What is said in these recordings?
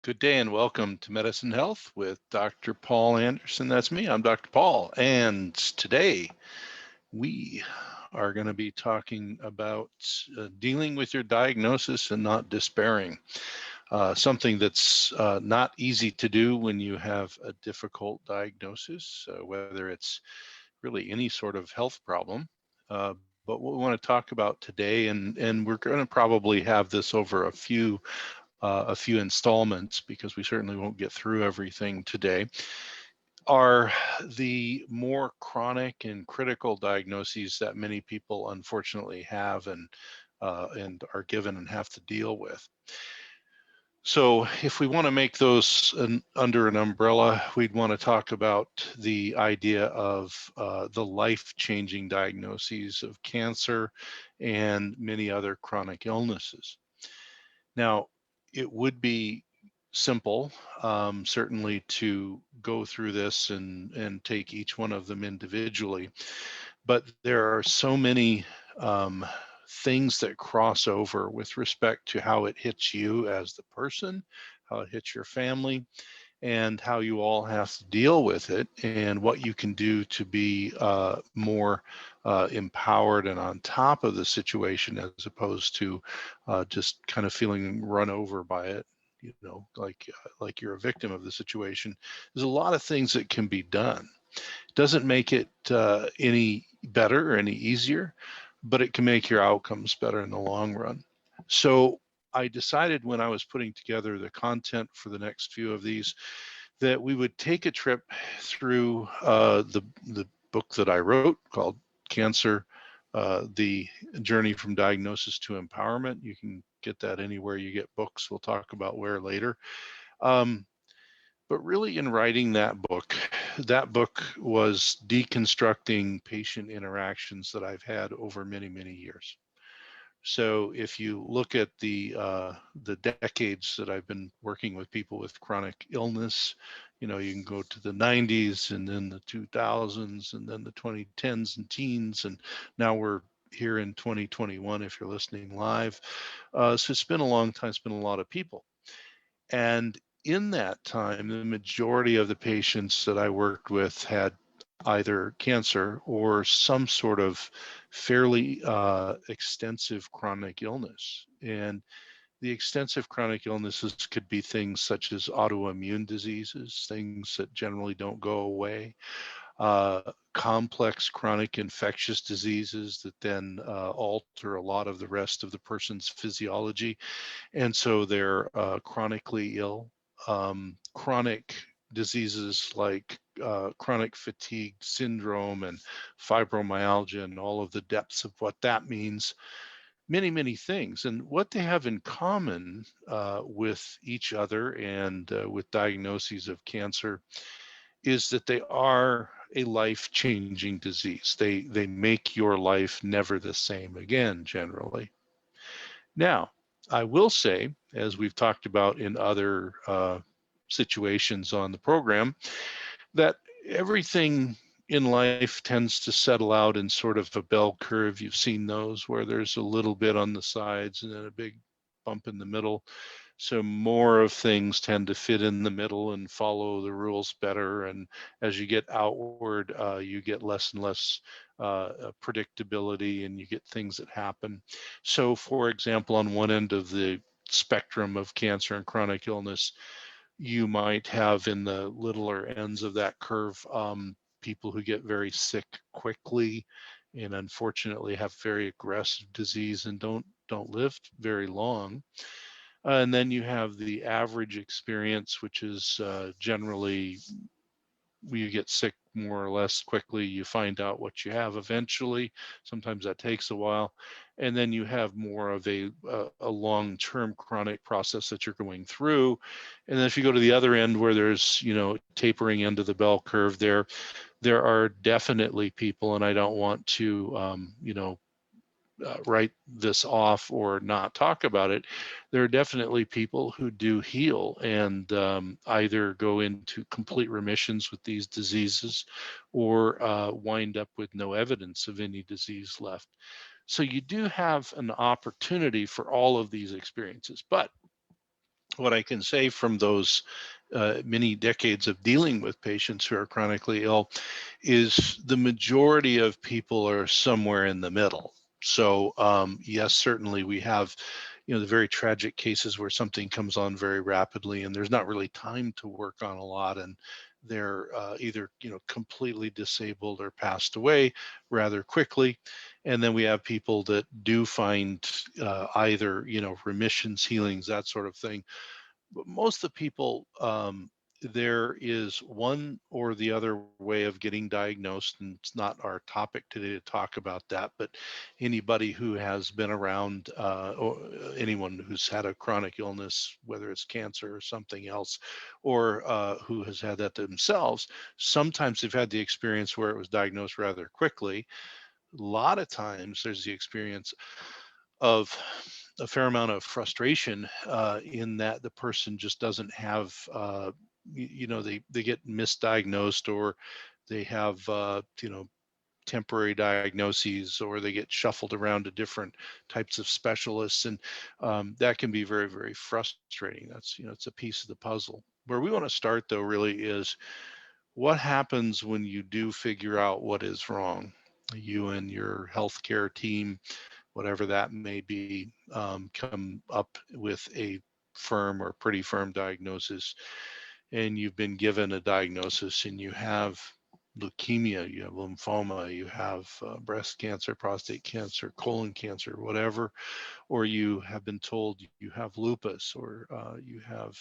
Good day and welcome to Medicine Health with Dr. Paul Anderson. That's me. I'm Dr. Paul. And today we are going to be talking about dealing with your diagnosis and not despairing. Something that's not easy to do when you have a difficult diagnosis, whether it's really any sort of health problem. But what we want to talk about today, and we're going to probably have this over a few installments because we certainly won't get through everything today, are the more chronic and critical diagnoses that many people unfortunately have and are given and have to deal with. So if we want to make those under an umbrella, we'd want to talk about the idea of the life-changing diagnoses of cancer and many other chronic illnesses. Now, it would be simple, certainly, to go through this and take each one of them individually, but there are so many things that cross over with respect to how it hits you as the person, how it hits your family, and how you all have to deal with it, and what you can do to be more empowered and on top of the situation as opposed to just kind of feeling run over by it. You know, like you're a victim of the situation. There's a lot of things that can be done. It doesn't make it any better or any easier, but it can make your outcomes better in the long run. So I decided when I was putting together the content for the next few of these that we would take a trip through the book that I wrote called Cancer, The Journey from Diagnosis to Empowerment. You can get that anywhere you get books. We'll talk about where later. Um, but really in writing that book was deconstructing patient interactions that I've had over many, many years. So if you look at the decades that I've been working with people with chronic illness, you know, you can go to the 90s and then the 2000s and then the 2010s and teens, and now we're here in 2021 if you're listening live. So it's been a long time, it's been a lot of people. And in that time, the majority of the patients that I worked with had either cancer or some sort of fairly extensive chronic illness. And the extensive chronic illnesses could be things such as autoimmune diseases, things that generally don't go away, complex chronic infectious diseases that then alter a lot of the rest of the person's physiology. And so they're chronically ill. Chronic diseases like chronic fatigue syndrome and fibromyalgia and all of the depths of what that means, many, many things. And what they have in common with each other and with diagnoses of cancer is that they are a life-changing disease. They make your life never the same again, generally. Now, I will say, as we've talked about in other situations on the program, that everything in life tends to settle out in sort of a bell curve. You've seen those where there's a little bit on the sides and then a big bump in the middle. So more of things tend to fit in the middle and follow the rules better. And as you get outward, you get less and less predictability, and you get things that happen. So, for example, on one end of the spectrum of cancer and chronic illness, you might have in the littler ends of that curve people who get very sick quickly and unfortunately have very aggressive disease and don't live very long. And then you have the average experience, which is generally you get sick more or less quickly. You find out what you have eventually. Sometimes that takes a while. And then you have more of a long-term chronic process that you're going through. And then if you go to the other end where there's, you know, tapering into the bell curve there are definitely people, and I don't want to, write this off or not talk about it. There are definitely people who do heal and either go into complete remissions with these diseases or wind up with no evidence of any disease left. So you do have an opportunity for all of these experiences. But what I can say from those many decades of dealing with patients who are chronically ill is the majority of people are somewhere in the middle. So yes, certainly we have, the very tragic cases where something comes on very rapidly and there's not really time to work on a lot, and they're either completely disabled or passed away rather quickly. And then we have people that do find either remissions, healings, that sort of thing. But most of the people, there is one or the other way of getting diagnosed, and it's not our topic today to talk about that, but anybody who has been around, or anyone who's had a chronic illness, whether it's cancer or something else, or who has had that themselves, sometimes they've had the experience where it was diagnosed rather quickly. A lot of times there's the experience of a fair amount of frustration in that the person just doesn't have, they get misdiagnosed, or they have, temporary diagnoses, or they get shuffled around to different types of specialists. And that can be very, very frustrating. That's, it's a piece of the puzzle. Where we want to start, though, really is what happens when you do figure out what is wrong. You and your healthcare team, whatever that may be, come up with a firm or pretty firm diagnosis, and you've been given a diagnosis, and you have leukemia, you have lymphoma, you have breast cancer, prostate cancer, colon cancer, whatever, or you have been told you have lupus, or you have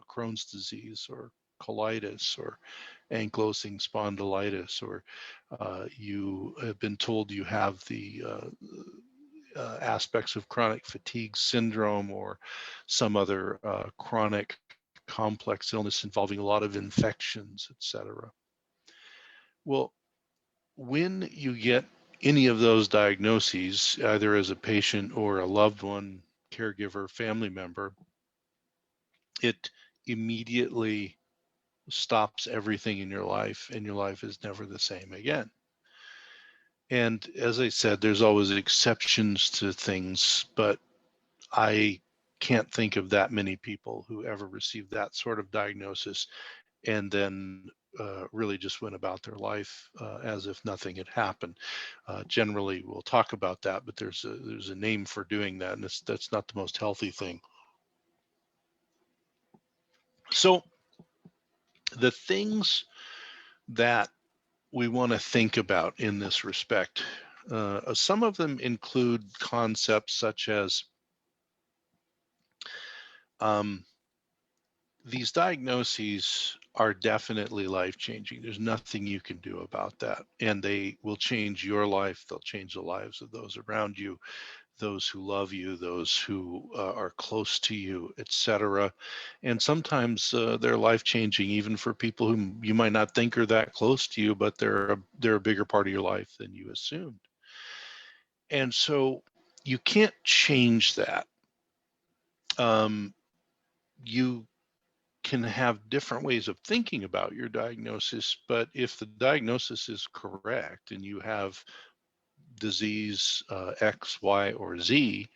Crohn's disease, or colitis, or ankylosing spondylitis, or you have been told you have the aspects of chronic fatigue syndrome, or some other chronic complex illness involving a lot of infections, etc. Well, when you get any of those diagnoses, either as a patient or a loved one, caregiver, family member, it immediately stops everything in your life, and your life is never the same again. And as I said, there's always exceptions to things, but I can't think of that many people who ever received that sort of diagnosis and then really just went about their life as if nothing had happened. Generally, we'll talk about that, but there's a name for doing that, and that's not the most healthy thing. So the things that we want to think about in this respect, some of them include concepts such as these diagnoses are definitely life-changing. There's nothing you can do about that. And they will change your life. They'll change the lives of those around you, those who love you, those who are close to you, etc. And sometimes they're life-changing even for people whom you might not think are that close to you, but they're a bigger part of your life than you assumed. And so you can't change that. You can have different ways of thinking about your diagnosis, but if the diagnosis is correct and you have disease X, Y, or Z,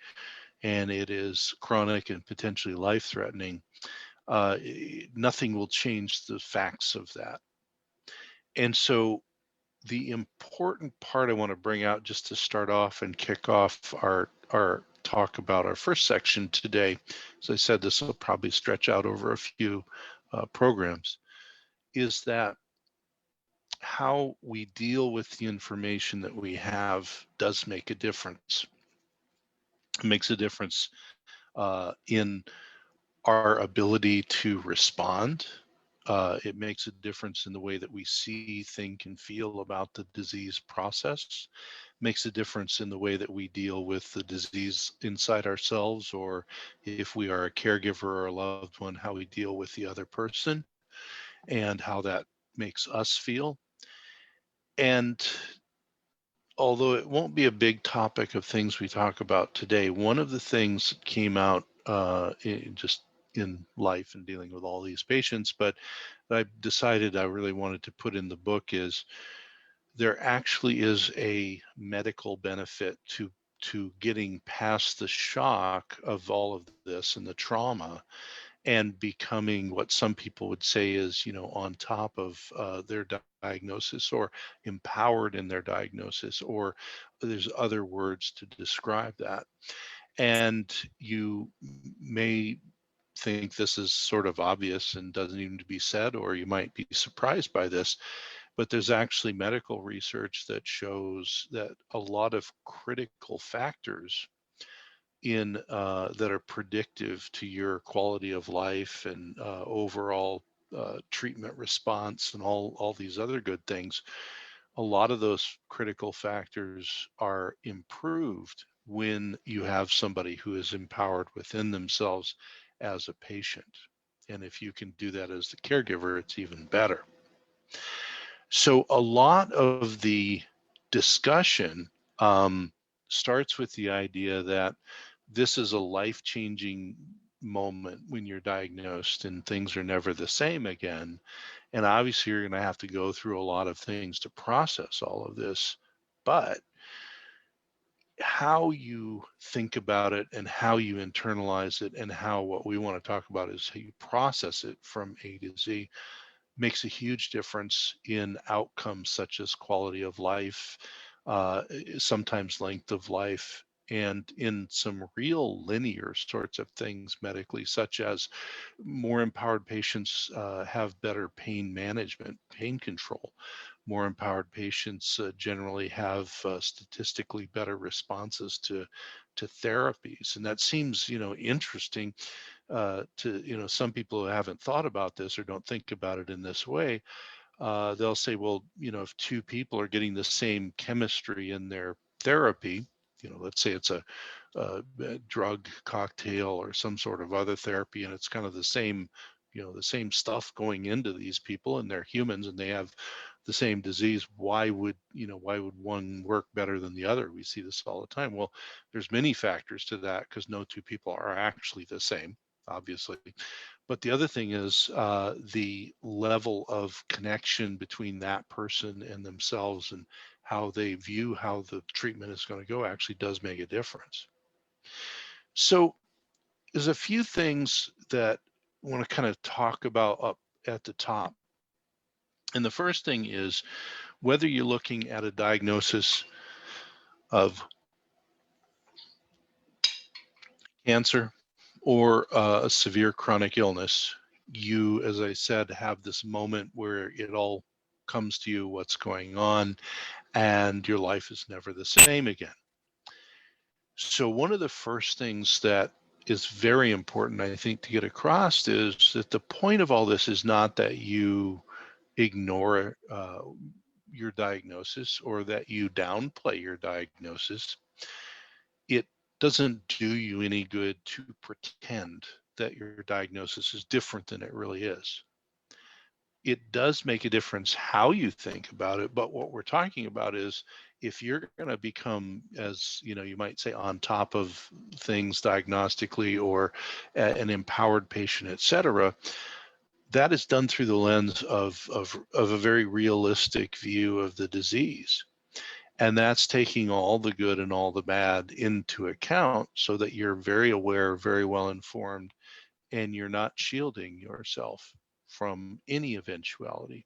and it is chronic and potentially life-threatening, nothing will change the facts of that. And so the important part I want to bring out just to start off and kick off our talk about our first section today, as I said, this will probably stretch out over a few programs, is that how we deal with the information that we have does make a difference. It makes a difference in our ability to respond. It makes a difference in the way that we see, think, and feel about the disease process. Makes a difference in the way that we deal with the disease inside ourselves, or if we are a caregiver or a loved one, how we deal with the other person and how that makes us feel. And although it won't be a big topic of things we talk about today, one of the things that came out just in life and dealing with all these patients, but I decided I really wanted to put in the book, is there actually is a medical benefit to getting past the shock of all of this and the trauma, and becoming what some people would say is, on top of their diagnosis, or empowered in their diagnosis, or there's other words to describe that. And you may think this is sort of obvious and doesn't even need to be said, or you might be surprised by this, but there's actually medical research that shows that a lot of critical factors in that are predictive to your quality of life and overall treatment response and all these other good things, a lot of those critical factors are improved when you have somebody who is empowered within themselves as a patient. And if you can do that as the caregiver, it's even better. So a lot of the discussion starts with the idea that this is a life-changing moment when you're diagnosed and things are never the same again. And obviously you're going to have to go through a lot of things to process all of this. But how you think about it and how you internalize it, and how what we want to talk about is how you process it from A to Z, makes a huge difference in outcomes such as quality of life, sometimes length of life, and in some real linear sorts of things medically, such as more empowered patients have better pain management, pain control. More empowered patients generally have statistically better responses to therapies. And that seems, interesting to, some people who haven't thought about this or don't think about it in this way. They'll say, well, if two people are getting the same chemistry in their therapy, let's say it's a drug cocktail or some sort of other therapy, and it's kind of the same, the same stuff going into these people, and they're humans and they have the same disease. Why would one work better than the other? We see this all the time. Well, there's many factors to that, because no two people are actually the same, obviously. But the other thing is the level of connection between that person and themselves, and how they view how the treatment is going to go, actually does make a difference. So there's a few things that I want to kind of talk about up at the top. And the first thing is, whether you're looking at a diagnosis of cancer or a severe chronic illness, you, as I said, have this moment where it all comes to you, what's going on, and your life is never the same again. So one of the first things that is very important, I think, to get across is that the point of all this is not that you ignore your diagnosis or that you downplay your diagnosis. It doesn't do you any good to pretend that your diagnosis is different than it really is. It does make a difference how you think about it, but what we're talking about is, if you're going to become, as you might say, on top of things diagnostically, or an empowered patient, etc., that is done through the lens of a very realistic view of the disease. And that's taking all the good and all the bad into account, so that you're very aware, very well informed, and you're not shielding yourself from any eventuality.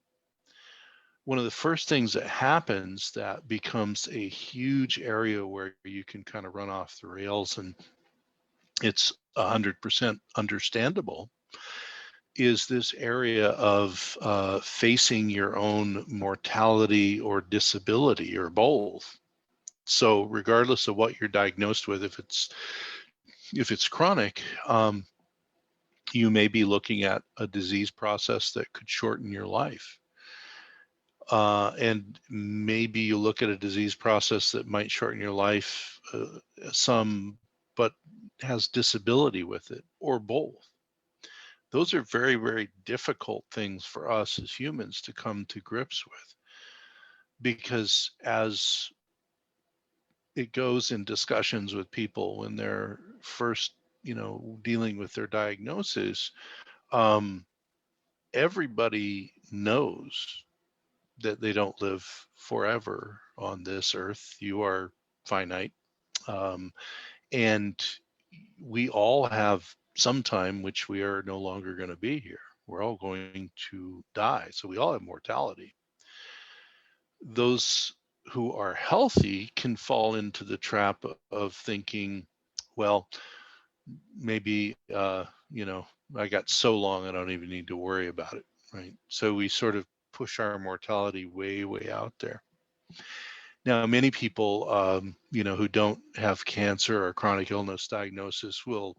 One of the first things that happens that becomes a huge area where you can kind of run off the rails, and it's 100% understandable, is this area of facing your own mortality or disability, or both. So regardless of what you're diagnosed with, if it's chronic, you may be looking at a disease process that could shorten your life. And maybe you look at a disease process that might shorten your life some, but has disability with it, or both. Those are very, very difficult things for us as humans to come to grips with, because as it goes in discussions with people when they're first, dealing with their diagnosis, um, everybody knows that they don't live forever on this earth. You are finite. Um, and we all have sometime which we are no longer going to be here. We're all going to die. So we all have mortality. Those who are healthy can fall into the trap of thinking, well, maybe, I got so long, I don't even need to worry about it, right? So we sort of push our mortality way, way out there. Now, many people, who don't have cancer or chronic illness diagnosis will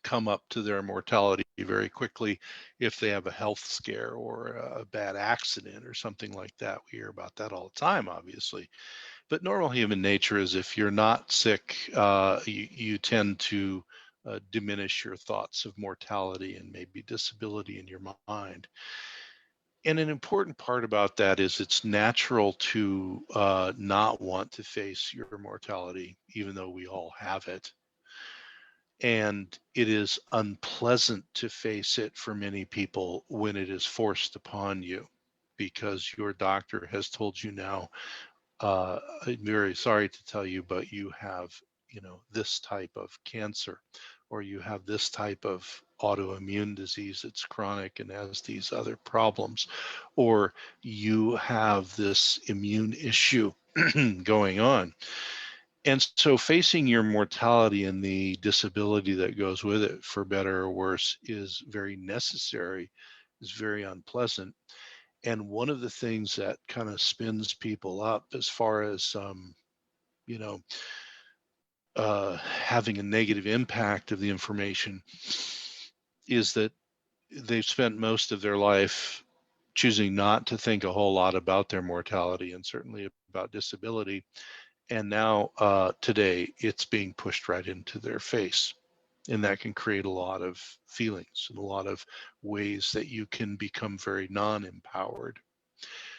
come up to their mortality very quickly if they have a health scare or a bad accident or something like that. We hear about that all the time, obviously. But normal human nature is if you're not sick, you tend to diminish your thoughts of mortality and maybe disability in your mind. And an important part about that is it's natural to not want to face your mortality, even though we all have it. And it is unpleasant to face it for many people when it is forced upon you because your doctor has told you now, I'm very sorry to tell you, but you have, this type of cancer, or you have this type of autoimmune disease that's chronic and has these other problems, or you have this immune issue going on. And so facing your mortality and the disability that goes with it, for better or worse, is very necessary, is very unpleasant. And one of the things that kind of spins people up as far as, you know, having a negative impact of the information is that they've spent most of their life choosing not to think a whole lot about their mortality and certainly about disability. And now today it's being pushed right into their face. And that can create a lot of feelings and a lot of ways that you can become very non-empowered.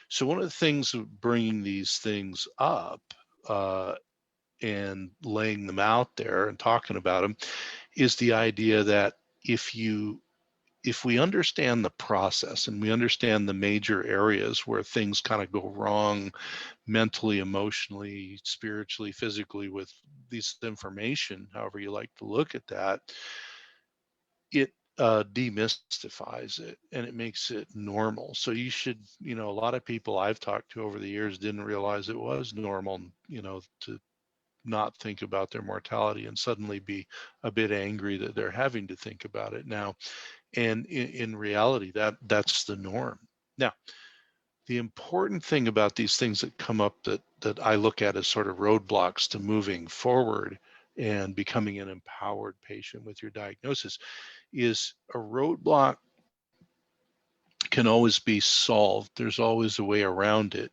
So one of the things of bringing these things up uh, and laying them out there and talking about them is the idea that if we understand the process and we understand the major areas where things kind of go wrong mentally, emotionally, spiritually, physically with this information, however you like to look at that, it demystifies it and it makes it normal. So you should, a lot of people I've talked to over the years didn't realize it was normal, to not think about their mortality and suddenly be a bit angry that they're having to think about it now. And in reality, that's the norm. Now, the important thing about these things that come up that I look at as sort of roadblocks to moving forward and becoming an empowered patient with your diagnosis is a roadblock can always be solved. There's always a way around it,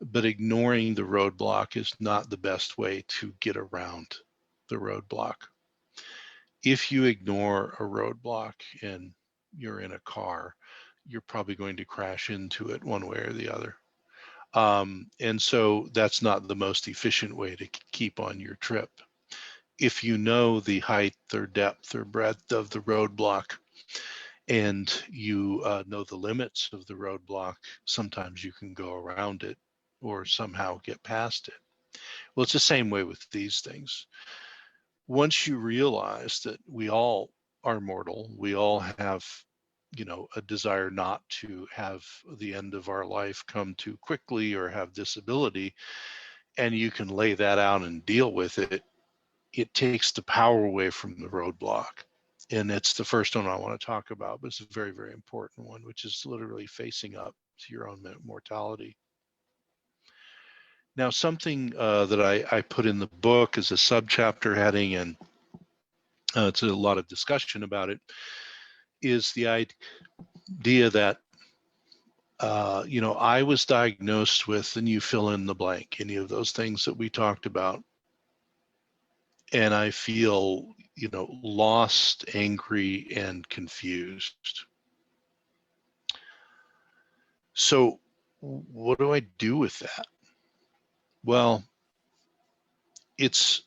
but ignoring the roadblock is not the best way to get around the roadblock. If you ignore a roadblock and you're in a car, you're probably going to crash into it one way or the other. And so that's not the most efficient way to keep on your trip. If you know the height or depth or breadth of the roadblock and you know the limits of the roadblock, sometimes you can go around it or somehow get past it. Well, it's the same way with these things. Once you realize that we all are mortal, we all have, a desire not to have the end of our life come too quickly or have disability, and you can lay that out and deal with it, it takes the power away from the roadblock. And it's the first one I want to talk about, but it's a very, very important one, which is literally facing up to your own mortality. Now, something that I put in the book as a subchapter heading, and it's a lot of discussion about it, is the idea that, I was diagnosed with, and you fill in the blank, any of those things that we talked about, and I feel, lost, angry, and confused. So what do I do with that? Well, it's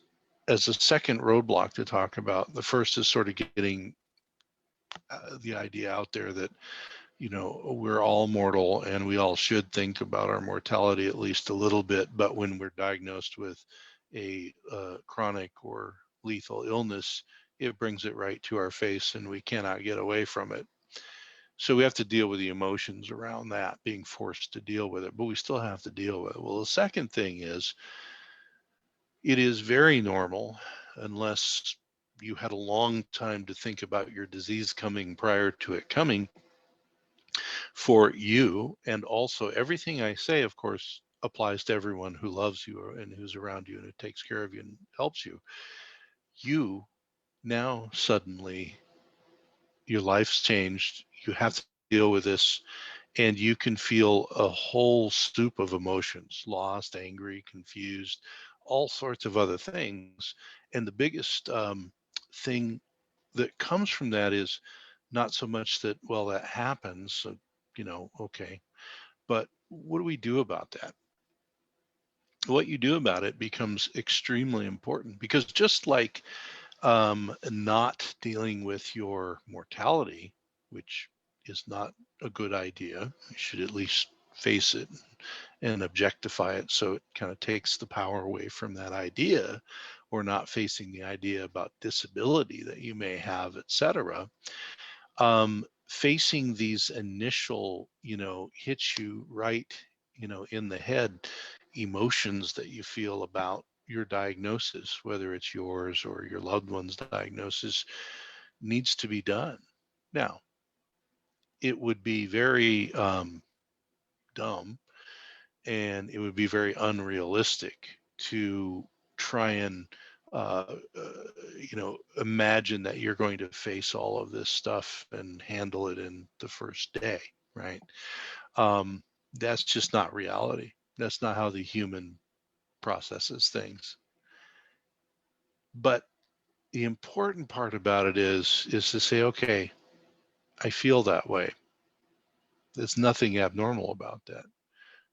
as a second roadblock to talk about. The first is sort of getting the idea out there that, we're all mortal and we all should think about our mortality at least a little bit. But when we're diagnosed with a chronic or lethal illness, it brings it right to our face and we cannot get away from it. So we have to deal with the emotions around that, being forced to deal with it, but we still have to deal with it. Well, the second thing is, it is very normal, unless you had a long time to think about your disease coming prior to it coming, for you, and also everything I say, of course, applies to everyone who loves you and who's around you and who takes care of you and helps you. You now suddenly, your life's changed. You have to deal with this, and you can feel a whole soup of emotions: lost, angry, confused, all sorts of other things. And the biggest thing that comes from that is not so much that, well, that happens, so, okay, but what do we do about that? What you do about it becomes extremely important, because just like not dealing with your mortality, which is not a good idea, you should at least face it and objectify it, so it kind of takes the power away from that idea, or not facing the idea about disability that you may have, etc. Facing these initial, hits you right, in the head, emotions that you feel about your diagnosis, whether it's yours or your loved one's diagnosis, needs to be done. Now, it would be very dumb, and it would be very unrealistic to try and imagine that you're going to face all of this stuff and handle it in the first day, right? That's just not reality. That's not how the human processes things. But the important part about it is to say, okay, I feel that way. There's nothing abnormal about that.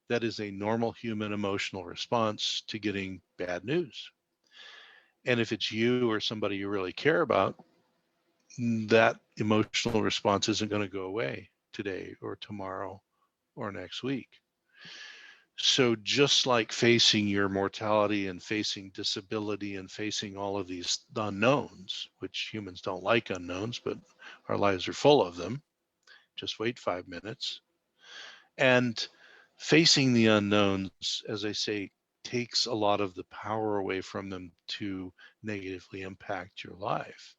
That is a normal human emotional response to getting bad news. And if it's you or somebody you really care about, that emotional response isn't going to go away today or tomorrow or next week. So just like facing your mortality and facing disability and facing all of these unknowns, which humans don't like unknowns, but our lives are full of them. Just wait 5 minutes. And facing the unknowns, as I say, takes a lot of the power away from them to negatively impact your life.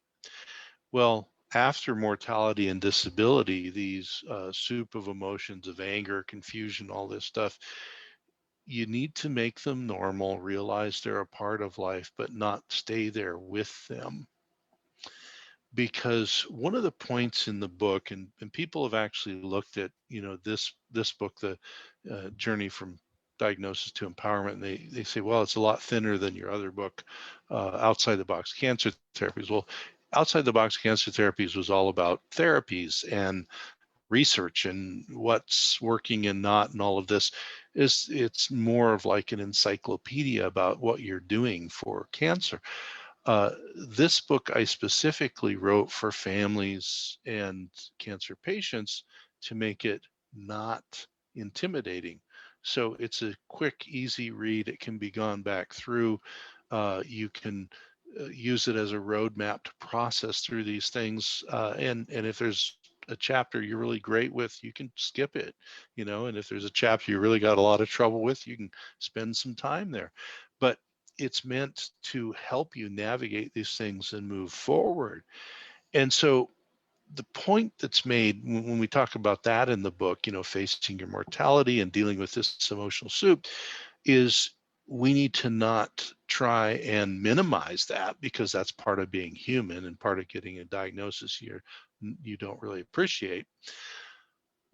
Well, after mortality and disability, these soup of emotions of anger, confusion, all this stuff, you need to make them normal, realize they're a part of life, but not stay there with them. Because one of the points in the book, and people have actually looked at, this book, the Journey from Diagnosis to Empowerment, and they say, well, it's a lot thinner than your other book, Outside the Box Cancer Therapies. Well, Outside the Box Cancer Therapies was all about therapies and research and what's working and not, and all of this. It's more of like an encyclopedia about what you're doing for cancer. This book I specifically wrote for families and cancer patients to make it not intimidating. So it's a quick, easy read. It can be gone back through. You can use it as a roadmap to process through these things. And if there's a chapter you're really great with, you can skip it, and if there's a chapter you really got a lot of trouble with, you can spend some time there. But it's meant to help you navigate these things and move forward. And so the point that's made when we talk about that in the book, facing your mortality and dealing with this emotional soup, is we need to not try and minimize that, because that's part of being human and part of getting a diagnosis you don't really appreciate.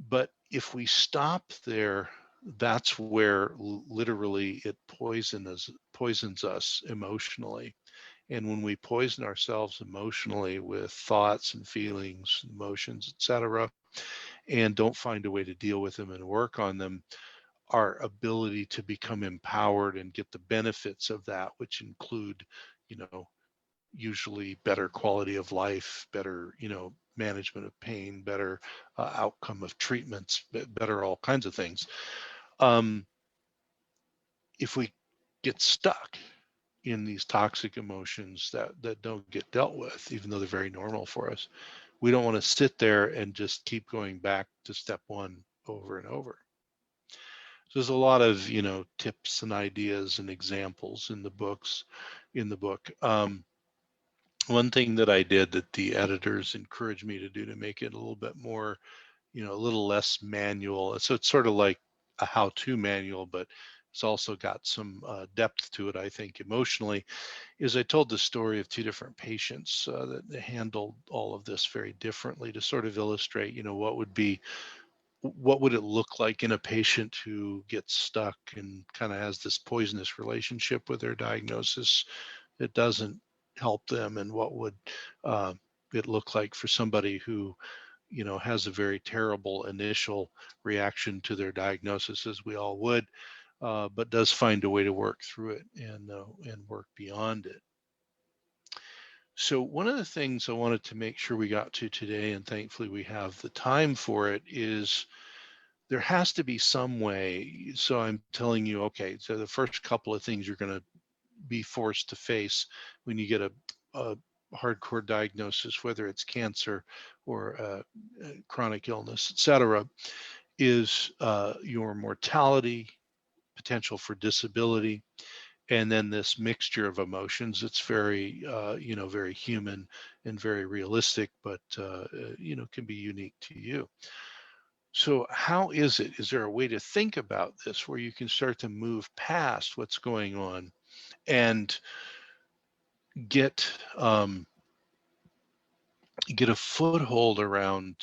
But if we stop there, that's where literally it poisons us emotionally. And when we poison ourselves emotionally with thoughts and feelings, emotions, etc., and don't find a way to deal with them and work on them, our ability to become empowered and get the benefits of that, which include, usually better quality of life, better, management of pain, better outcome of treatments, better all kinds of things. If we get stuck in these toxic emotions that don't get dealt with, even though they're very normal for us. We don't want to sit there and just keep going back to step one over and over. So there's a lot of, tips and ideas and examples in the book. One thing that I did that the editors encouraged me to do to make it a little bit more, a little less manual. So it's sort of like a how-to manual, but it's also got some depth to it, I think, emotionally, is I told the story of two different patients that handled all of this very differently to sort of illustrate, what would it look like in a patient who gets stuck and kind of has this poisonous relationship with their diagnosis that doesn't help them, and what would uh, it look like for somebody who has a very terrible initial reaction to their diagnosis, as we all would, but does find a way to work through it and work beyond it. So one of the things I wanted to make sure we got to today, and thankfully we have the time for it, is there has to be some way. So I'm telling you, okay, so the first couple of things you're going to be forced to face when you get a hardcore diagnosis, whether it's cancer or chronic illness, et cetera, is your mortality, potential for disability, and then this mixture of emotions. It's very, very human and very realistic, but, can be unique to you. So how is it? Is there a way to think about this where you can start to move past what's going on and get get a foothold around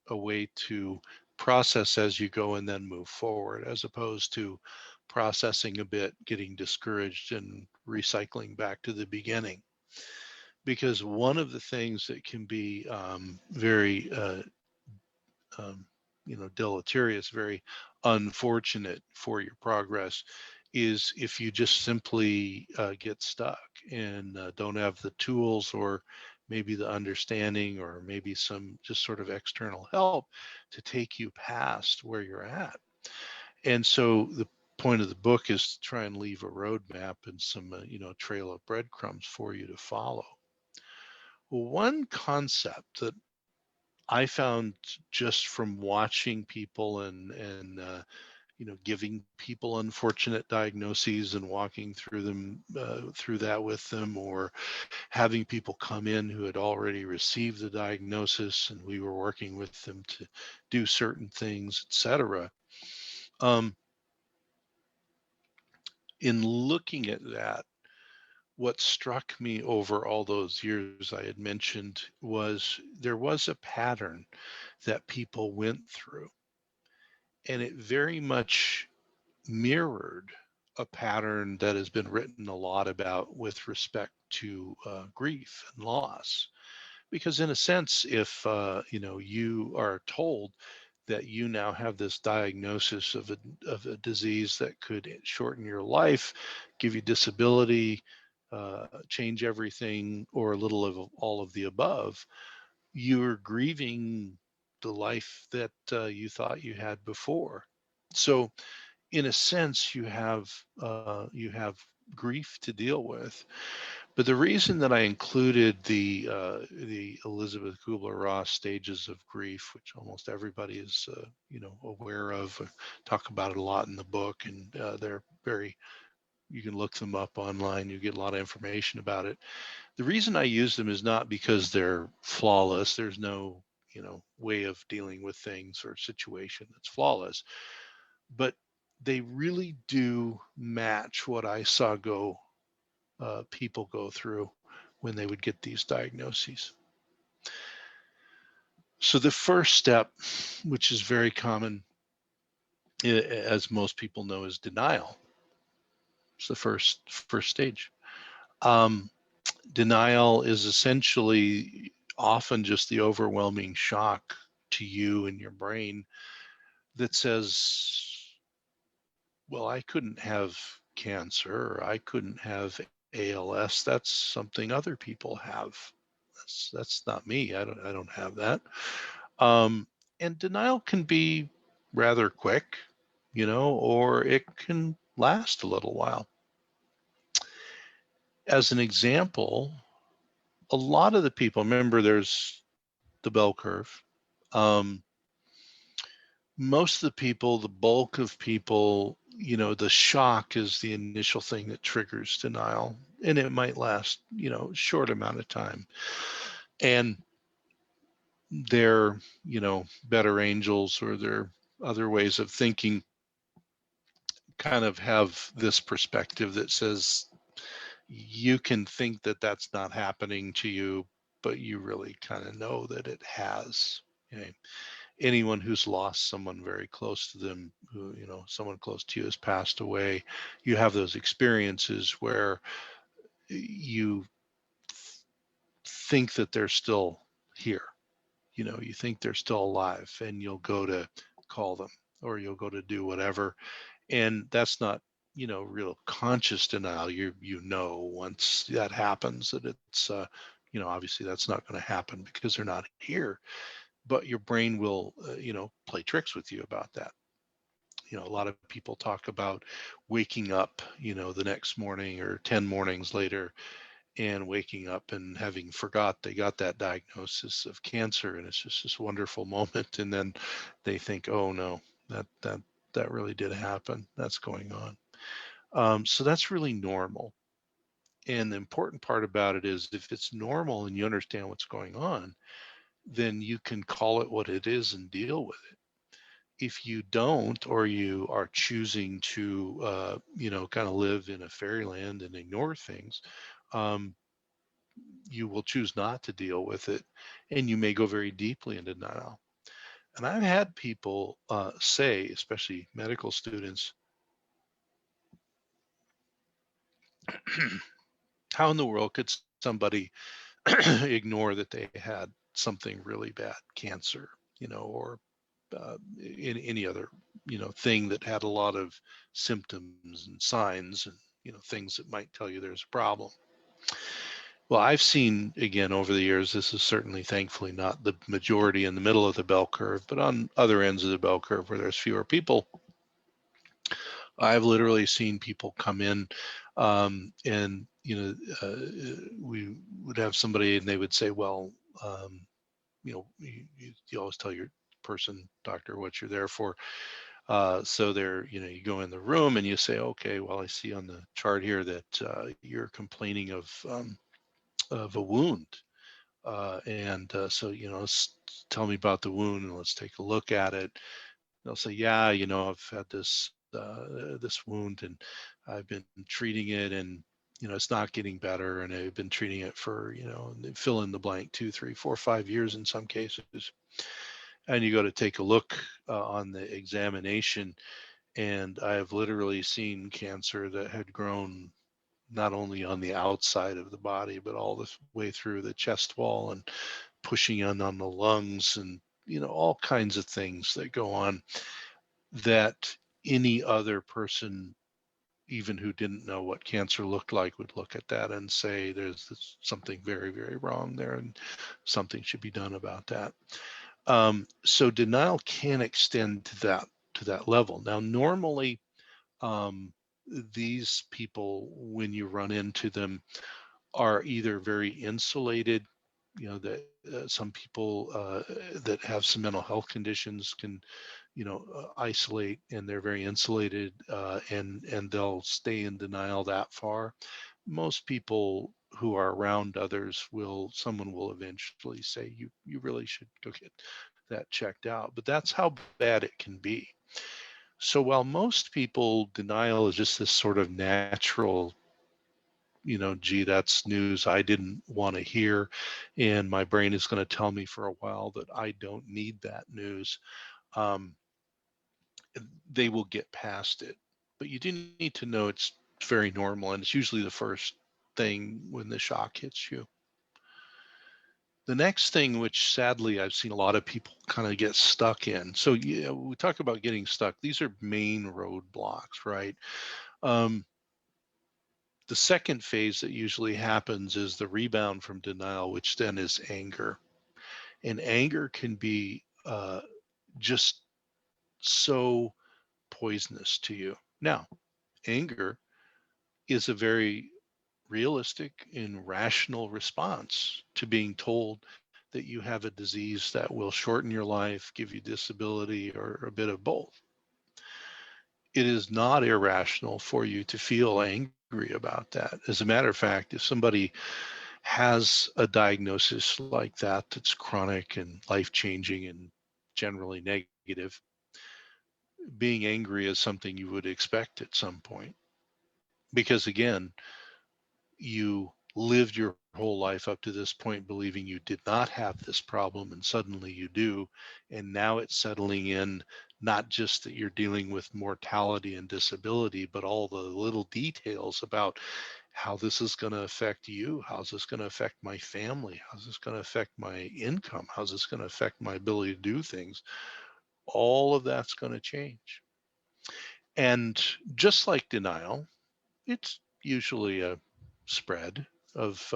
a way to process as you go and then move forward, as opposed to processing a bit, getting discouraged, and recycling back to the beginning? Because one of the things that can be very um, deleterious, very unfortunate for your progress, is if you just simply get stuck and don't have the tools, or maybe the understanding, or maybe some just sort of external help to take you past where you're at. And so the point of the book is to try and leave a roadmap and some, trail of breadcrumbs for you to follow. Well, one concept that I found just from watching people and giving people unfortunate diagnoses and walking through them through that with them, or having people come in who had already received the diagnosis and we were working with them to do certain things, etc. Um, in looking at that, what struck me over all those years I had mentioned was there was a pattern that people went through, and it very much mirrored a pattern that has been written a lot about with respect to grief and loss. Because in a sense, if you are told that you now have this diagnosis of a disease that could shorten your life, give you disability, change everything, or a little of all of the above, you're grieving the life that you thought you had before. So in a sense, you have grief to deal with. But the reason that I included the Elizabeth Kubler-Ross stages of grief, which almost everybody is aware of, talk about it a lot in the book, and they're very, you can look them up online, you get a lot of information about it. The reason I use them is not because they're flawless. There's no way of dealing with things or situation that's flawless, but they really do match what I saw people go through when they would get these diagnoses. So the first step, which is very common, as most people know, is denial. It's the first stage. Um, Denial is essentially often just the overwhelming shock to you and your brain that says, well, I couldn't have cancer, or I couldn't have ALS. That's something other people have. That's not me. I don't have that. Um, and denial can be rather quick, or it can last a little while. As an example, a lot of the people, remember there's the bell curve. Most of the people, the bulk of people, the shock is the initial thing that triggers denial, and it might last, a short amount of time. And their, better angels or their other ways of thinking kind of have this perspective that says you can think that that's not happening to you, but you really kind of know that it has. Anyone who's lost someone very close to them, who, someone close to you has passed away, you have those experiences where you think that they're still here. You think they're still alive, and you'll go to call them, or you'll go to do whatever. And that's not, real conscious denial. You once that happens that it's, obviously that's not going to happen because they're not here. But your brain will, play tricks with you about that. A lot of people talk about waking up, the next morning or 10 mornings later, and waking up and having forgot they got that diagnosis of cancer, and it's just this wonderful moment, and then they think, oh no, that really did happen, that's going on. So that's really normal. And the important part about it is if it's normal and you understand what's going on, then you can call it what it is and deal with it. If you don't, or you are choosing to, kind of live in a fairyland and ignore things, um, you will choose not to deal with it, and you may go very deeply into denial. And I've had people say, especially medical students, how in the world could somebody ignore that they had something really bad, cancer, or any other, thing that had a lot of symptoms and signs, and, things that might tell you there's a problem. Well, I've seen, again, over the years, this is certainly thankfully not the majority in the middle of the bell curve, but on other ends of the bell curve where there's fewer people, I've literally seen people come in, and, we would have somebody and they would say, well, you always tell your person, doctor, what you're there for. So there, you go in the room and you say, okay, well, I see on the chart here that you're complaining of a wound. And so, tell me about the wound and let's take a look at it. They'll say, yeah, I've had this wound, and I've been treating it, and it's not getting better, and I've been treating it for, fill in the blank, 2, 3, 4, 5 years in some cases. And you go to take a look on the examination, and I have literally seen cancer that had grown not only on the outside of the body, but all the way through the chest wall and pushing in on the lungs, and all kinds of things that go on that any other person, even who didn't know what cancer looked like, would look at that and say there's something very, very wrong there, and something should be done about that. So denial can extend to that level. Now, normally, um, these people, when you run into them, are either very insulated, that some people that have some mental health conditions can, isolate, and they're very insulated, and they'll stay in denial that far. Most people who are around others someone will eventually say, you really should go get that checked out. But that's how bad it can be. So while most people, denial is just this sort of natural, gee, that's news I didn't want to hear, and my brain is going to tell me for a while that I don't need that news, um, they will get past it. But you do need to know it's very normal, and it's usually the first thing when the shock hits you. The next thing, which sadly I've seen a lot of people kind of get stuck in. So yeah, we talk about getting stuck. These are main roadblocks, right? Um, the second phase that usually happens is the rebound from denial, which then is anger. And anger can be just so poisonous to you. Now, anger is a very realistic and rational response to being told that you have a disease that will shorten your life, give you disability, or a bit of both. It is not irrational for you to feel angry about that. As a matter of fact, if somebody has a diagnosis like that that's chronic and life-changing and generally negative, being angry is something you would expect at some point. Because again, you lived your whole life up to this point believing you did not have this problem, and suddenly you do, and now it's settling in, not just that you're dealing with mortality and disability, but all the little details about how this is going to affect you, how's this going to affect my family, how's this going to affect my income, how's this going to affect my ability to do things. All of that's going to change. And just like denial, it's usually a spread of,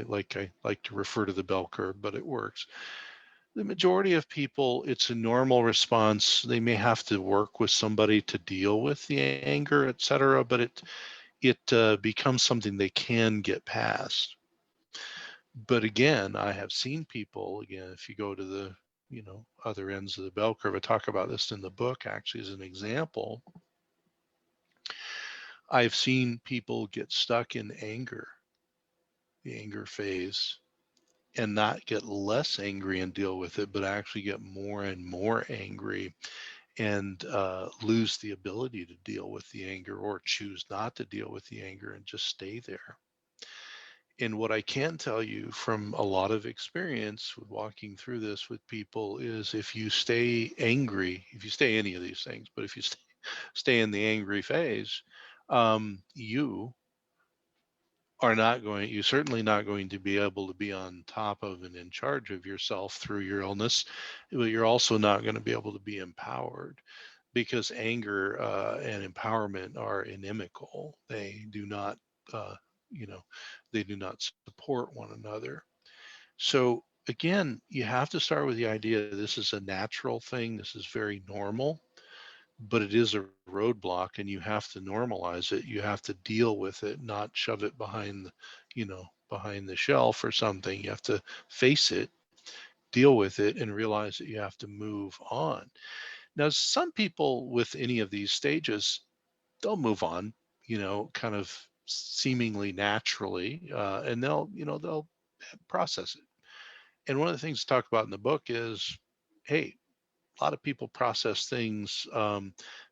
like I like to refer to the bell curve, but it works. The majority of people, it's a normal response. They may have to work with somebody to deal with the anger, et cetera, but it becomes something they can get past. But again, I have seen people, again, if you go to the, other ends of the bell curve, I talk about this in the book actually as an example. I've seen people get stuck in anger, the anger phase, and not get less angry and deal with it, but actually get more and more angry and lose the ability to deal with the anger, or choose not to deal with the anger and just stay there. And what I can tell you from a lot of experience with walking through this with people is, if you stay angry, if you stay any of these things, but if you stay in the angry phase, you are not going, you're certainly not going to be able to be on top of and in charge of yourself through your illness, but you're also not going to be able to be empowered, because anger and empowerment are inimical. They do not, uh, you know, they do not support one another. So again, you have to start with the idea this is a natural thing. This is very normal, but it is a roadblock, and you have to normalize it. You have to deal with it, not shove it behind, behind the shelf or something. You have to face it, deal with it, and realize that you have to move on. Now, some people with any of these stages, they'll move on, kind of seemingly naturally, and they'll process it. And one of the things to talk about in the book is, hey, a lot of people process things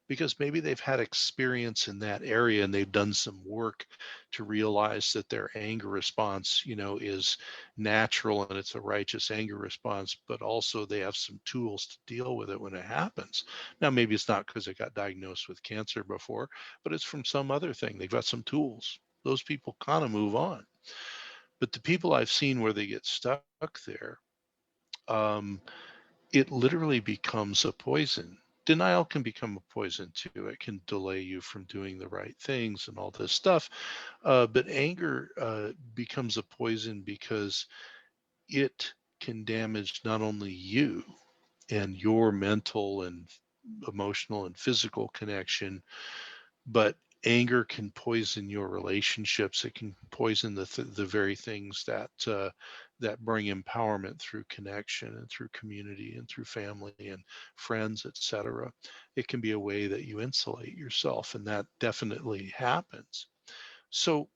because maybe they've had experience in that area and they've done some work to realize that their anger response, is natural and it's a righteous anger response, but also they have some tools to deal with it when it happens. Now, maybe it's not because they got diagnosed with cancer before, but it's from some other thing. They've got some tools. Those people kind of move on. But the people I've seen where they get stuck there, um, it literally becomes a poison. Denial can become a poison too. It can delay you from doing the right things and all this stuff. But anger becomes a poison because it can damage not only you and your mental and emotional and physical connection, but anger can poison your relationships. It can poison the very things that bring empowerment through connection and through community and through family and friends, etc. It can be a way that you insulate yourself, and that definitely happens. So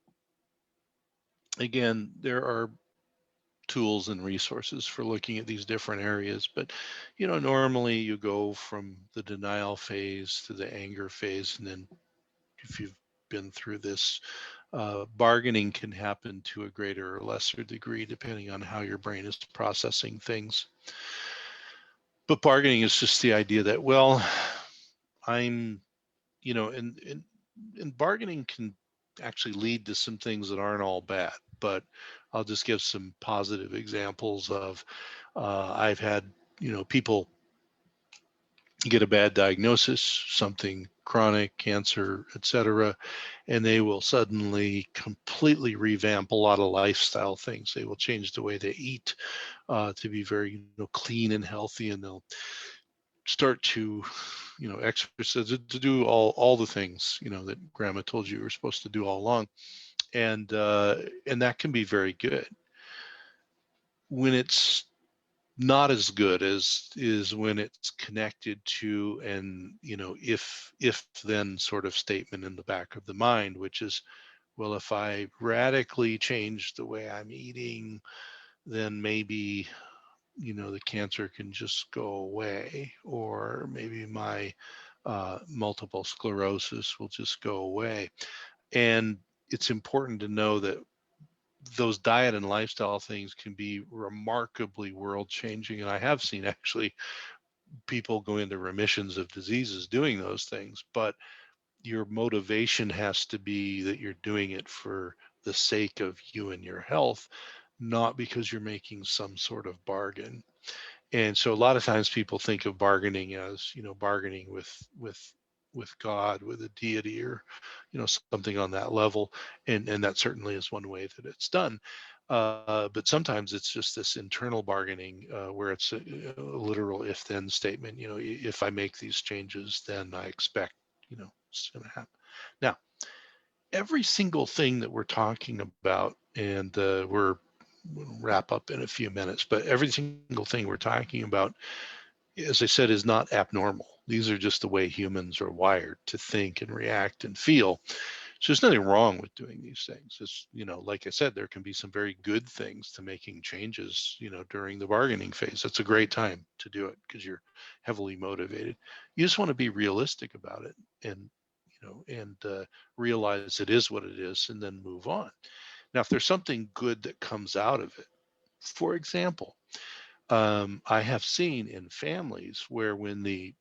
again, there are tools and resources for looking at these different areas, but normally you go from the denial phase to the anger phase, and then if you've been through this, bargaining can happen to a greater or lesser degree depending on how your brain is processing things. But bargaining is just the idea that, well, I'm, and bargaining can actually lead to some things that aren't all bad. But I'll just give some positive examples of, I've had, people get a bad diagnosis, something chronic, cancer, etc., and they will suddenly completely revamp a lot of lifestyle things. They will change the way they eat to be very, clean and healthy, and they'll start to, exercise, to do all the things, that grandma told you were supposed to do all along. and that can be very good. When it's not as good as is when it's connected to an if then sort of statement in the back of the mind, which is, well, if I radically change the way I'm eating, then maybe the cancer can just go away, or maybe my multiple sclerosis will just go away. And it's important to know that those diet and lifestyle things can be remarkably world changing. And I have seen actually people go into remissions of diseases doing those things, but your motivation has to be that you're doing it for the sake of you and your health, not because you're making some sort of bargain. And so a lot of times people think of bargaining as, bargaining with God, with a deity, or something on that level, and that certainly is one way that it's done. But sometimes it's just this internal bargaining, where it's a literal if-then statement. If I make these changes, then I expect it's going to happen. Now, every single thing that we're talking about, and we'll wrap up in a few minutes, but every single thing we're talking about, as I said, is not abnormal. These are just the way humans are wired to think and react and feel. So there's nothing wrong with doing these things. It's, like I said, there can be some very good things to making changes, during the bargaining phase. That's a great time to do it because you're heavily motivated. You just want to be realistic about it, and, realize it is what it is, and then move on. Now, if there's something good that comes out of it, for example, I have seen in families where when the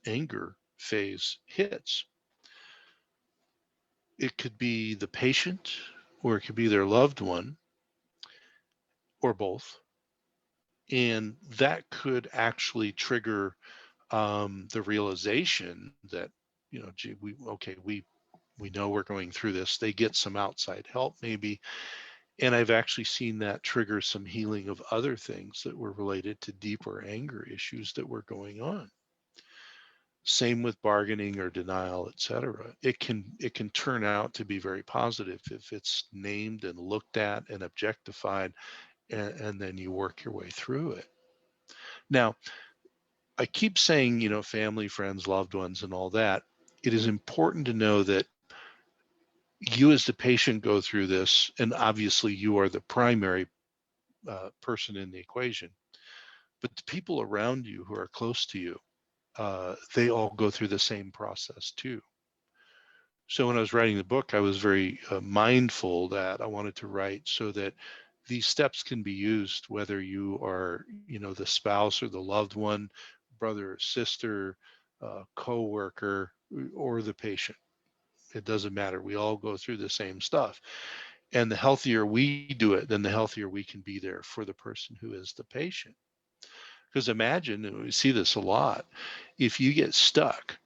anger phase hits, it could be the patient, or it could be their loved one, or both. And that could actually trigger the realization that, gee, we know we're going through this. They get some outside help maybe. And I've actually seen that trigger some healing of other things that were related to deeper anger issues that were going on. Same with bargaining or denial, etc. It can turn out to be very positive if it's named and looked at and objectified, and then you work your way through it. Now, I keep saying, family, friends, loved ones, and all that. It is important to know that you as the patient go through this, and obviously you are the primary person in the equation, but the people around you who are close to you, they all go through the same process too. So when I was writing the book, I was very mindful that I wanted to write so that these steps can be used whether you are, the spouse or the loved one, brother or sister, co-worker, or the patient. It doesn't matter. We all go through the same stuff. And the healthier we do it, then the healthier we can be there for the person who is the patient. Because imagine, and we see this a lot, if you get stuck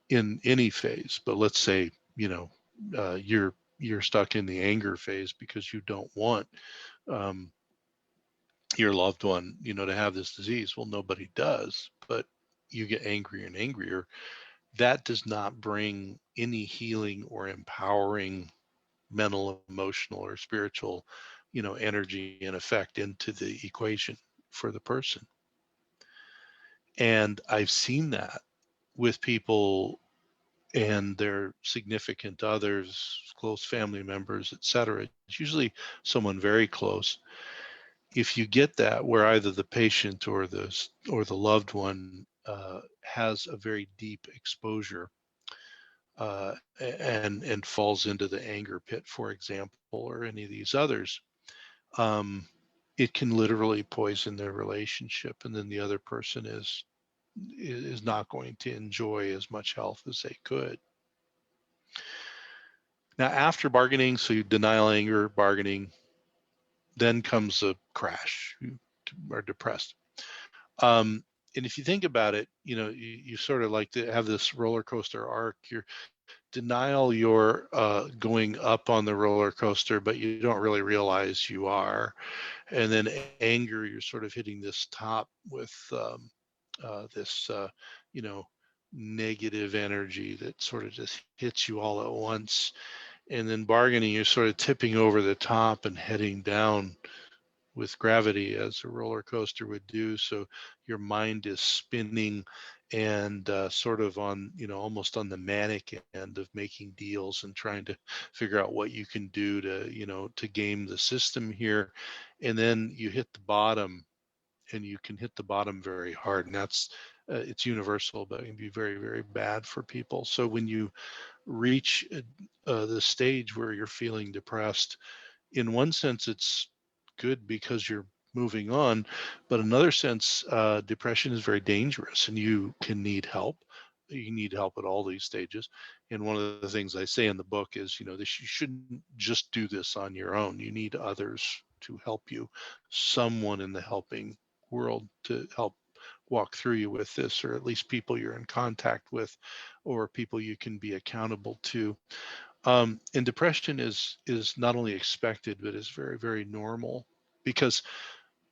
in any phase, but let's say, you're stuck in the anger phase because you don't want um, your loved one, to have this disease. Well, nobody does, but you get angrier and angrier. That does not bring any healing or empowering mental, emotional, or spiritual, energy and effect into the equation for the person. And I've seen that with people and their significant others, close family members, etc. It's usually someone very close. If you get that, where either the patient or the loved one has a very deep exposure, and falls into the anger pit, for example, or any of these others, um, it can literally poison their relationship, and then the other person is not going to enjoy as much health as they could. Now, after bargaining, so you denial, anger, bargaining, then comes a crash. You are depressed. And if you think about it, you sort of like to have this roller coaster arc. Your denial, you're going up on the roller coaster, but you don't really realize you are. And then anger, you're sort of hitting this top with this, negative energy that sort of just hits you all at once. And then bargaining, you're sort of tipping over the top and heading down with gravity as a roller coaster would do. So your mind is spinning and sort of on, almost on the manic end of making deals and trying to figure out what you can do to, to game the system here. And then you hit the bottom, and you can hit the bottom very hard. And that's, it's universal, but it can be very, very bad for people. So when you reach the stage where you're feeling depressed, in one sense, it's good because you're moving on, but another sense, depression is very dangerous, and you can need help. You need help at all these stages. And one of the things I say in the book is, this, you shouldn't just do this on your own. You need others to help you, someone in the helping world to help walk through you with this, or at least people you're in contact with, or people you can be accountable to. And depression is not only expected, but is very, very normal, because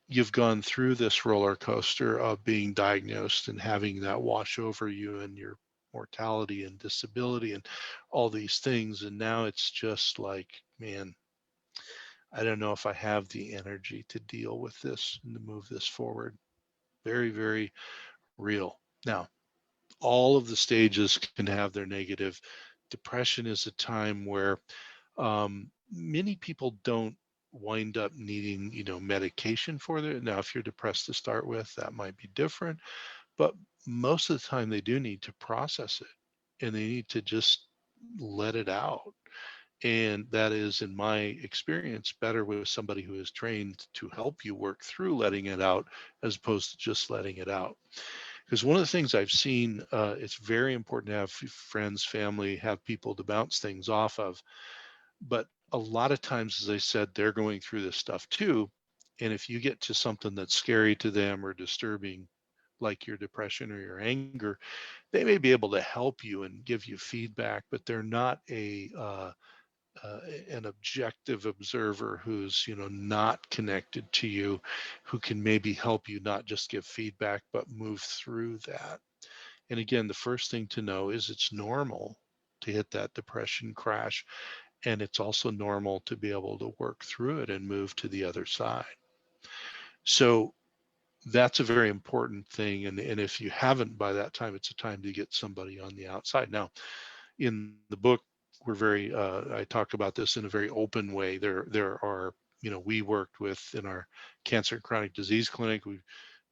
you've gone through this roller coaster of being diagnosed and having that wash over you and your mortality and disability and all these things. And now it's just like, man, I don't know if I have the energy to deal with this and to move this forward. Very, very real. Now, all of the stages can have their negative. Depression is a time where many people don't wind up needing, medication for it. Now, if you're depressed to start with, that might be different, but most of the time they do need to process it, and they need to just let it out. And that is, in my experience, better with somebody who is trained to help you work through letting it out, as opposed to just letting it out. Because one of the things I've seen, it's very important to have friends, family, have people to bounce things off of. But a lot of times, as I said, they're going through this stuff too. And if you get to something that's scary to them or disturbing, like your depression or your anger, they may be able to help you and give you feedback, but they're not an objective observer who's, not connected to you, who can maybe help you not just give feedback but move through that. And again, the first thing to know is it's normal to hit that depression crash, and it's also normal to be able to work through it and move to the other side. So that's a very important thing. And if you haven't by that time, it's a time to get somebody on the outside. Now, in the book, we're very, I talk about this in a very open way. There are, we worked with, in our cancer and chronic disease clinic,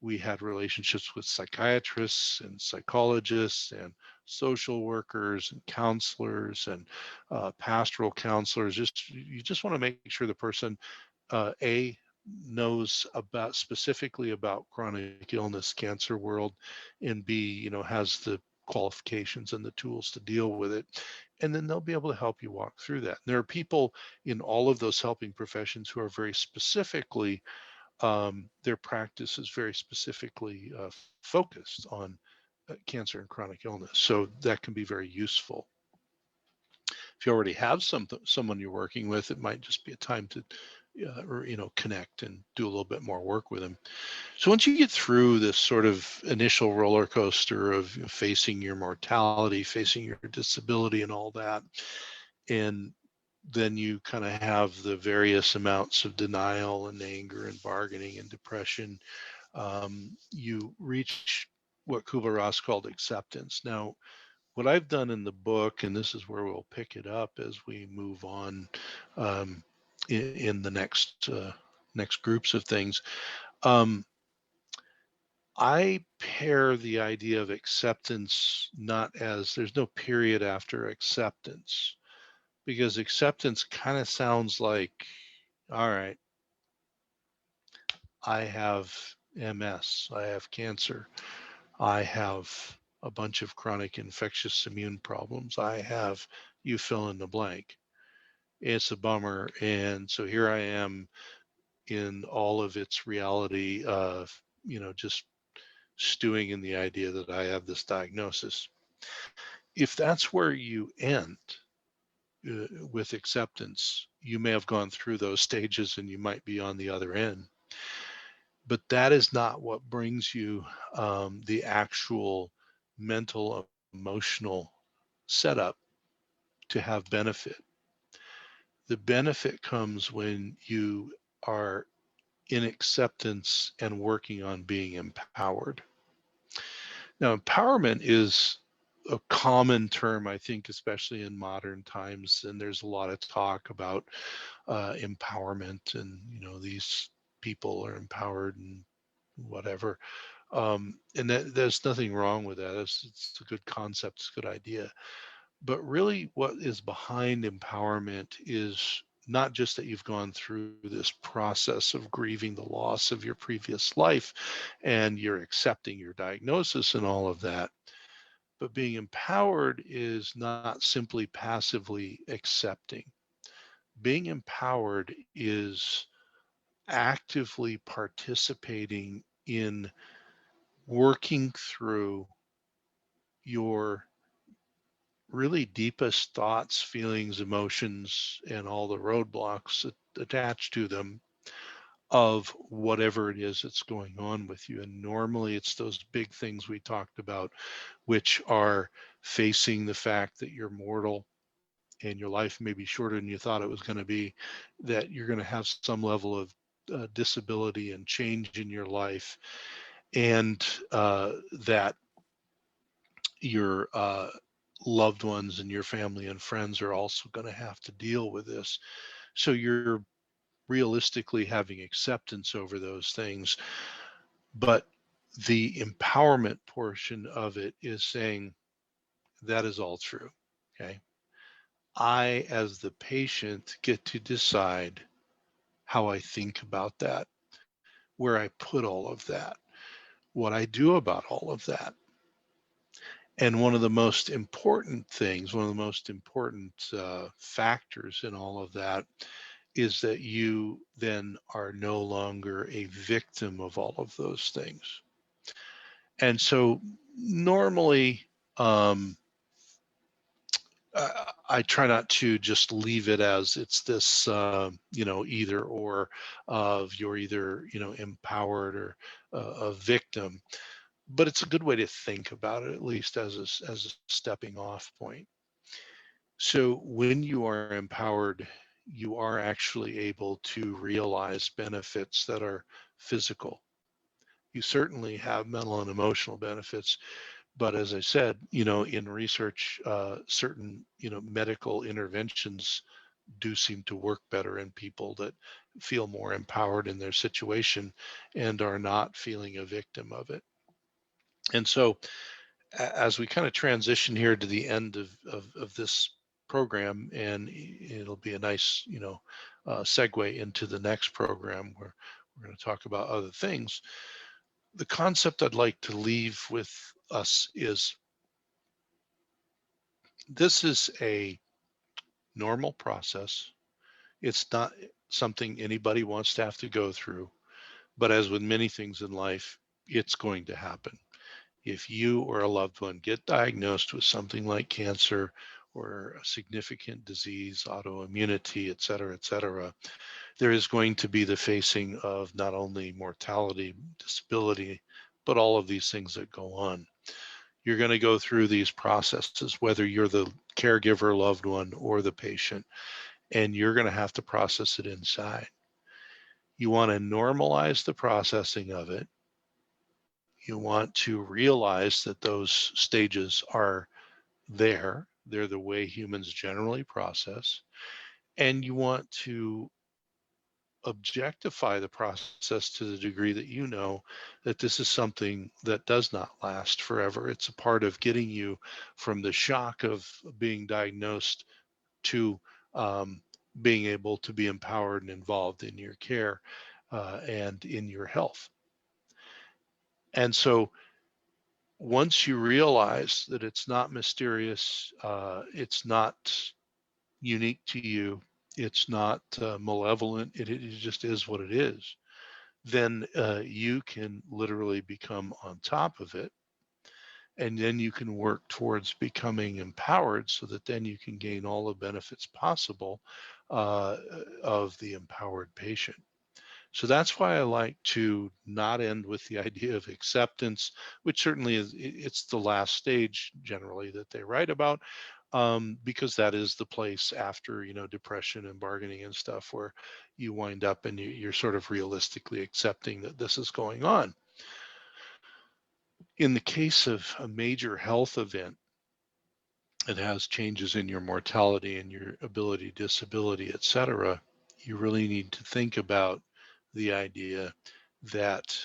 we had relationships with psychiatrists and psychologists and social workers and counselors and pastoral counselors. Just, you just want to make sure the person, A, knows about, specifically about chronic illness, cancer world, and B, has the qualifications and the tools to deal with it. And then they'll be able to help you walk through that. And there are people in all of those helping professions who are very specifically, their practice is very specifically focused on cancer and chronic illness. So that can be very useful. If you already have someone you're working with, it might just be a time to connect and do a little bit more work with them. So once you get through this sort of initial roller coaster of facing your mortality, facing your disability and all that, and then you kind of have the various amounts of denial and anger and bargaining and depression, you reach what Kubler-Ross called acceptance. Now, what I've done in the book, and this is where we'll pick it up as we move on in the next groups of things, um, I pair the idea of acceptance not as, there's no period after acceptance, because acceptance kind of sounds like, all right, I have MS, I have cancer, I have a bunch of chronic infectious immune problems, I have, you fill in the blank. It's a bummer. And so here I am in all of its reality of, just stewing in the idea that I have this diagnosis. If that's where you end with acceptance, you may have gone through those stages and you might be on the other end. But that is not what brings you the actual mental, emotional setup to have benefit. The benefit comes when you are in acceptance and working on being empowered. Now, empowerment is a common term, I think, especially in modern times, and there's a lot of talk about empowerment, and these people are empowered and whatever. And there's nothing wrong with that. It's a good concept, it's a good idea. But really, what is behind empowerment is not just that you've gone through this process of grieving the loss of your previous life and you're accepting your diagnosis and all of that, but being empowered is not simply passively accepting. Being empowered is actively participating in working through your really deepest thoughts, feelings, emotions, and all the roadblocks attached to them of whatever it is that's going on with you. And normally it's those big things we talked about, which are facing the fact that you're mortal and your life may be shorter than you thought it was going to be, that you're going to have some level of disability and change in your life, and that your loved ones and your family and friends are also going to have to deal with this. So you're realistically having acceptance over those things. But the empowerment portion of it is saying that is all true. Okay. I, as the patient, get to decide how I think about that, where I put all of that, what I do about all of that. And one of the most important things, one of the most important factors in all of that is that you then are no longer a victim of all of those things. And so normally, um, I try not to just leave it as it's this, either or of you're either, empowered or a victim, but it's a good way to think about it, at least as a stepping off point. So when you are empowered, you are actually able to realize benefits that are physical. You certainly have mental and emotional benefits, but as I said, in research, certain, medical interventions do seem to work better in people that feel more empowered in their situation and are not feeling a victim of it. And so as we kind of transition here to the end of this program, and it'll be a nice, segue into the next program where we're going to talk about other things. The concept I'd like to leave with us is this is a normal process. It's not something anybody wants to have to go through, but as with many things in life, it's going to happen. If you or a loved one get diagnosed with something like cancer or a significant disease, autoimmunity, et cetera, there is going to be the facing of not only mortality, disability, but all of these things that go on. You're going to go through these processes, whether you're the caregiver, loved one, or the patient, and you're going to have to process it inside. You want to normalize the processing of it. You want to realize that those stages are there. They're the way humans generally process. And you want to objectify the process to the degree that you know that this is something that does not last forever. It's a part of getting you from the shock of being diagnosed to being able to be empowered and involved in your care and in your health. And so once you realize that it's not mysterious, it's not unique to you, it's not malevolent, it just is what it is, then you can literally become on top of it. And then you can work towards becoming empowered so that then you can gain all the benefits possible uh, of the empowered patient. So that's why I like to not end with the idea of acceptance, which certainly is, it's the last stage generally that they write about. because that is the place after, depression and bargaining and stuff where you wind up and you're sort of realistically accepting that this is going on. In the case of a major health event, it has changes in your mortality and your ability, disability, etc. You really need to think about the idea that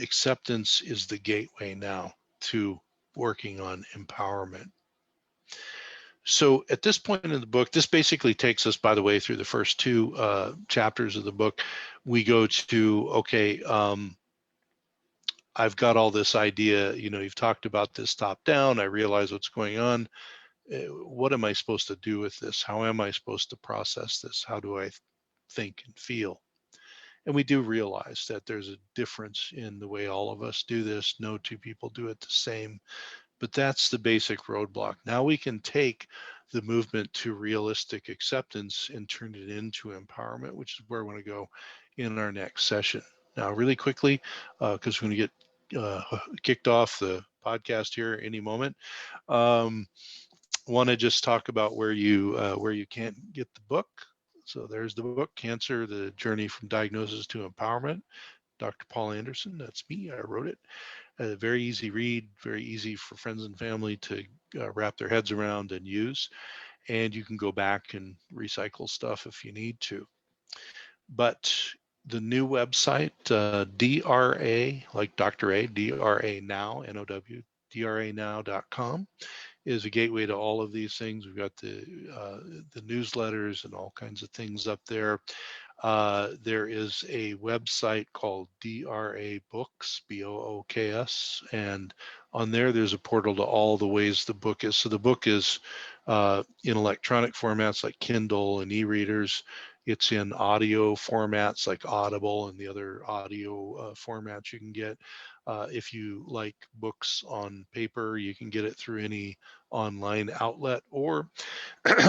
acceptance is the gateway now to working on empowerment. So at this point in the book, this basically takes us, by the way, through the first two chapters of the book. We go to, okay, I've got all this idea, you've talked about this top down, I realize what's going on. What am I supposed to do with this? How am I supposed to process this? How do I think and feel? And we do realize that there's a difference in the way all of us do this. No two people do it the same, but that's the basic roadblock. Now we can take the movement to realistic acceptance and turn it into empowerment, which is where I want to go in our next session. Now, really quickly, because we're going to get kicked off the podcast here any moment. Want to just talk about where you can't get the book. So there's the book, Cancer, The Journey from Diagnosis to Empowerment. Dr. Paul Anderson, that's me, I wrote it. A very easy read, very easy for friends and family to wrap their heads around and use. And you can go back and recycle stuff if you need to. But the new website, DRA, like Dr. A, DRA Now, N-O-W, dranow.com, is a gateway to all of these things. We've got the newsletters and all kinds of things up there. There is a website called DRA Books, B-O-O-K-S, and on there's a portal to all the ways the book is. So the book is in electronic formats like Kindle and e-readers. It's in audio formats like Audible and the other audio formats you can get. If you like books on paper, you can get it through any online outlet, or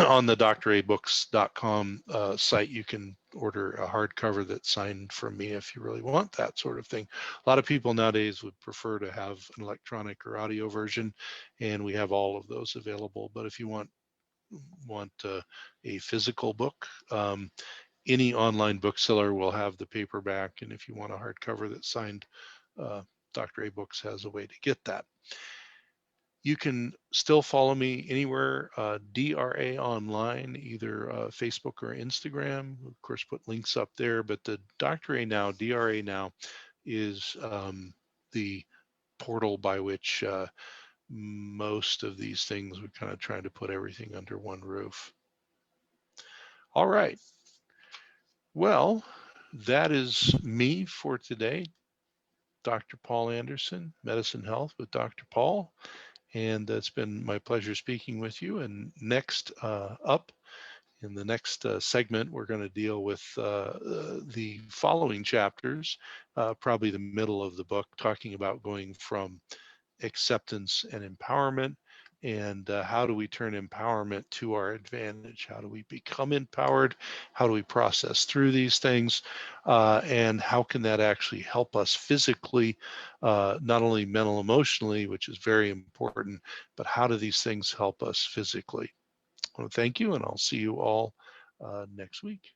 on the drabooks.com site, you can order a hardcover that's signed from me if you really want that sort of thing. A lot of people nowadays would prefer to have an electronic or audio version, and we have all of those available. But if you want a physical book, any online bookseller will have the paperback, and if you want a hardcover that's signed, Dr. A Books has a way to get that. You can still follow me anywhere, DRA online, either Facebook or Instagram. Of course, put links up there, but the Dr. A Now, DRA Now, is the portal by which most of these things, we're kind of trying to put everything under one roof. All right. Well, that is me for today. Dr. Paul Anderson, Medicine Health with Dr. Paul. And it's been my pleasure speaking with you. And next up, in the next segment, we're going to deal with the following chapters, probably the middle of the book, talking about going from acceptance and empowerment, and how do we turn empowerment to our advantage? How do we become empowered? How do we process through these things? And how can that actually help us physically, not only mental, emotionally, which is very important, but how do these things help us physically? I want to thank you, and I'll see you all next week.